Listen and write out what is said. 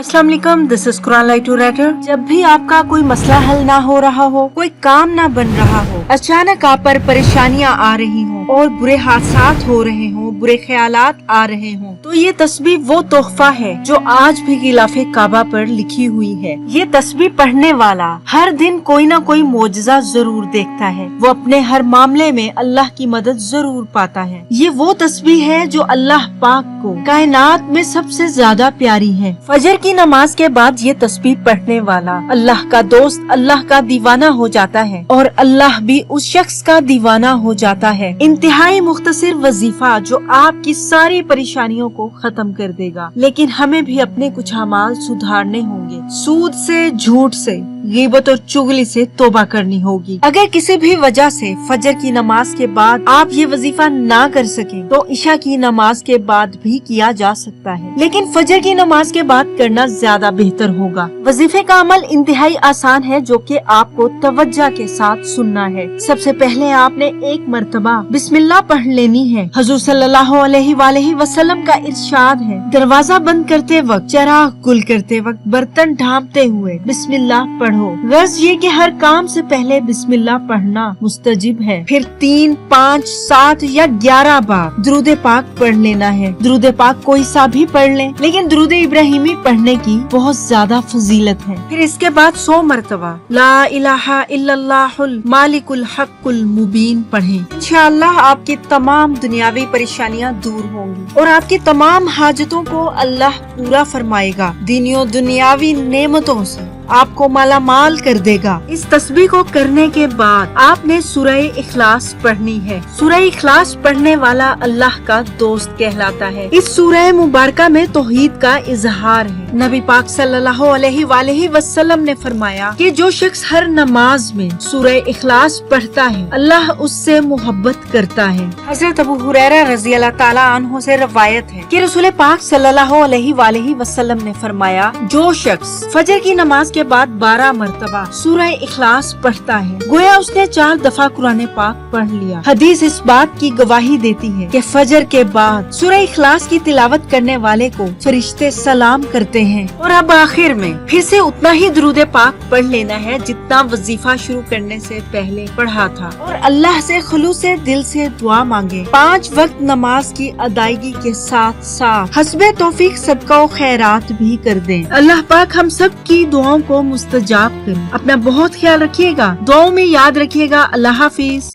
अस्सलाम वालेकुम, this is Quran लाइटू writer. जब भी आपका कोई मसला हल ना हो रहा हो, कोई काम ना बन रहा हो, अचानक आप पर परेशानियां आ रही हों और बुरे हादसात हो रहे हों, बुरे ख्यालात आ रहे हों, तो ये तस्बीह वो तोहफा है जो आज भी गिलाफे काबा पर लिखी हुई है। ये तस्बीह पढ़ने वाला हर दिन कोई ना कोई मोजज़ा जरूर देखता है। वो अपने हर मामले में अल्लाह की मदद जरूर पाता है। ये वो तस्बीह है जो अल्लाह पाक को कायनात में सबसे ज्यादा प्यारी है। फजर की नमाज के बाद ये तस्बीह पढ़ने वाला अल्लाह का दोस्त, अल्लाह का दीवाना हो जाता है और अल्लाह भी उस शख्स का दीवाना हो जाता है। इंतहाई मुख्तसर वजीफा जो आपकी सारी परेशानियों को खत्म कर देगा। लेकिन हमें भी अपने कुछ अमाल सुधारने होंगे। सूद से, झूठ से, ग़ीबत और चुगली से तौबा करनी होगी। अगर किसी भी वजह से फजर की नमाज के बाद आप ये वजीफा ना कर सकें, तो इशा की नमाज के बाद भी किया जा सकता है, लेकिन फजर की नमाज के बाद करना ज्यादा बेहतर होगा। वजीफे का अमल इंतहाई आसान है, जो कि आपको तवज्जो के साथ सुनना है। सबसे पहले आपने एक मर्तबा बिस्मिल्लाह पढ़ लेनी है। हुजूर सल्लल्लाहु अलैहि वसल्लम का इरशाद है, दरवाजा बंद करते वक्त, चिराग गुल करते वक्त, बर्तन ढांपते हुए बिस्मिल्लाह पढ़ो। गर्ज ये कि हर काम से पहले बिस्मिल्लाह पढ़ना मुस्तजिब है। फिर 3, 5, 7 या 11 बार दुरूद पाक पढ़ लेना है। दुरूद पाक कोई सा भी पढ़ लें, लेकिन दुरूद इब्राहिमी पढ़ने की बहुत ज्यादा फजीलत है। फिर इसके बाद 100 मरतबा ला इलाहा इल्लल्लाहुल मालिकुल हक्कुल मुबीन पढ़ें। इंशाअल्लाह आपकी तमाम दुनियावी परेशानियां दूर होंगी और आपकी तमाम हाजतों को अल्लाह पूरा फरमाएगा। दीनियों दुनियावी नेमतों से आपको माला माल कर देगा। इस तस्बीह को करने के बाद आपने सूरह इखलास पढ़नी है। सूरह इखलास पढ़ने वाला अल्लाह का दोस्त कहलाता है। इस सूरह मुबारका में तौहीद का इजहार है। नबी पाक सल्लल्लाहु अलैहि वसल्लम ने फरमाया कि जो शख्स हर नमाज में सूरह इखलास पढ़ता है, अल्लाह उससे मोहब्बत करता है। हजरत अबू हुरैरा रज़ी अल्लाह ताला अन्हु से रवायत है कि रसूल पाक सल्लल्लाहु अलैहि वसल्लम ने फरमाया, जो शख्स फजर की नमाज के बाद 12 मरतबा सूरह इखलास पढ़ता है, गोया उसने 4 दफा कुरान पाक पढ़ लिया। हदीस इस बात की गवाही देती है कि फजर के बाद सूरह इखलास की तिलावत करने वाले को फरिश्ते सलाम करते हैं। और अब आखिर में फिर से उतना ही दुरूद पाक पढ़ लेना है जितना वजीफा शुरू करने से पहले पढ़ा था, और अल्लाह से खुलूस से दिल से दुआ मांगे। 5 वक्त नमाज की अदायगी के साथ साथ हस्बे तौफीक सदका और खैरात भी कर दें। अल्लाह पाक हम सब की दुआओं को मुस्तजाब करें। अपना बहुत ख्याल रखिएगा, दुआओं में याद रखिएगा। अल्लाह हाफिज।